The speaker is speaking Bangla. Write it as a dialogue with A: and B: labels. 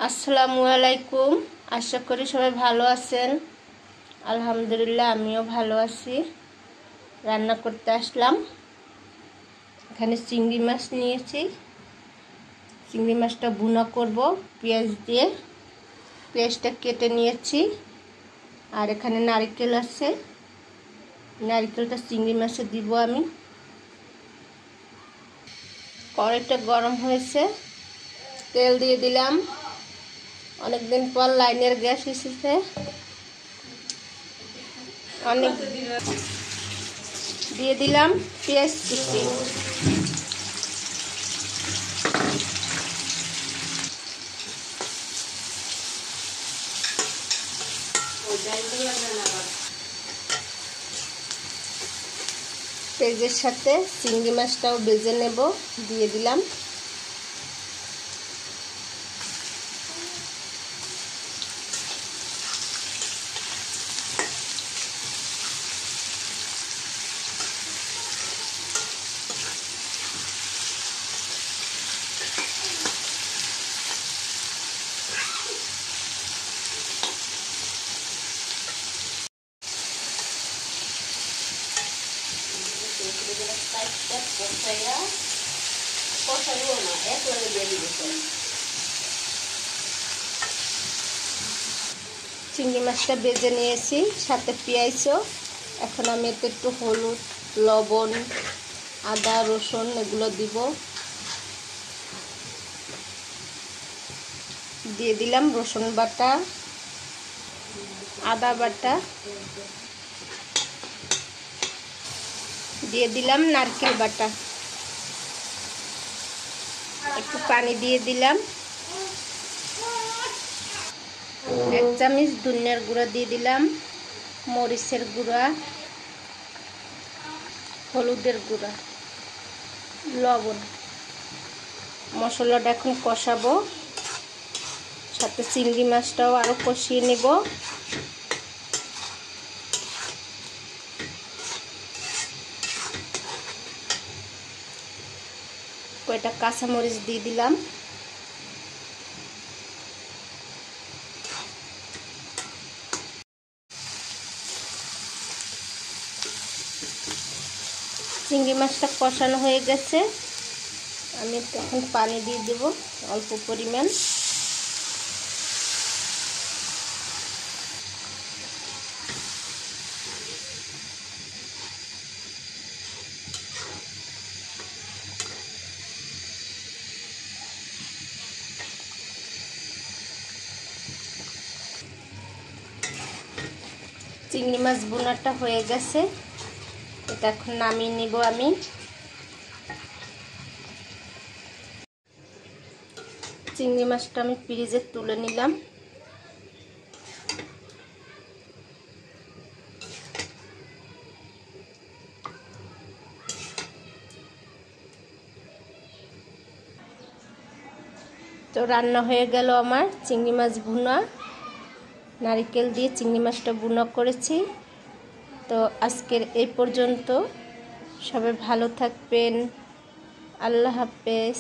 A: আসসালামু আলাইকুম। আশা করি সবাই ভালো আছেন। আলহামদুলিল্লাহ আমিও ভালো আছি। রান্না করতে আসলাম। এখানে চিংড়ি মাছ নিয়েছি। চিংড়ি মাছটা ভুনা করব পেঁয়াজ দিয়ে। পেঁয়াজটা কেটে নিয়েছি। আর এখানে নারকেল আছে, নারকেলটা চিংড়ি মাছে দিব আমি। কড়াইটা গরম হয়েছে, তেল দিয়ে দিলাম। অনেকদিন পর লাইনের গ্যাস এসেছে। অনেক দিয়ে দিলাম পেঁয়াজ কুচি। পেঁয়াজের সাথে চিংড়ি মাছটাও ভেজে নেব। দিয়ে দিলাম। চিংড়ি মাছটা ভেজে নিয়েছি, সাথে পেঁয়াজও। এখন আমি এতে একটু হলুদ, লবণ, আদা, রসুন এগুলো দিব। দিয়ে দিলাম রসুন বাটা, আদা বাটা, দিয়ে দিলাম নারকেল বাটা। একটু পানি দিয়ে দিলাম। 1 চামচ ধনিয়ার গুঁড়া দিয়ে দিলাম, মরিচের গুঁড়া, হলুদের গুঁড়া, লবণ। মশলাটা এখন কষাবো, সাথে চিংড়ি মাছটাও আরো কষিয়ে নেব। কয়টা কাঁচামরিচ দিয়ে দিলাম। চিংড়ি মাছটা কষানো হয়ে গেছে। আমি এখন পানি দিয়ে দেব অল্প পরিমাণ। চিংড়ি মাছ ভুনাটা হয়ে গেছে, এটা এখন নামিয়ে নিব আমি। চিংড়ি মাছটা আমি ফ্রিজে তুলে নিলাম। তো রান্না হয়ে গেল আমার চিংড়ি মাছ ভুনা। নারকেল দিয়ে চিংড়ি মাছটা ভুনা করেছি। তো আজকের এই পর্যন্ত। সবাই ভালো থাকবেন। আল্লাহ হাফেজ।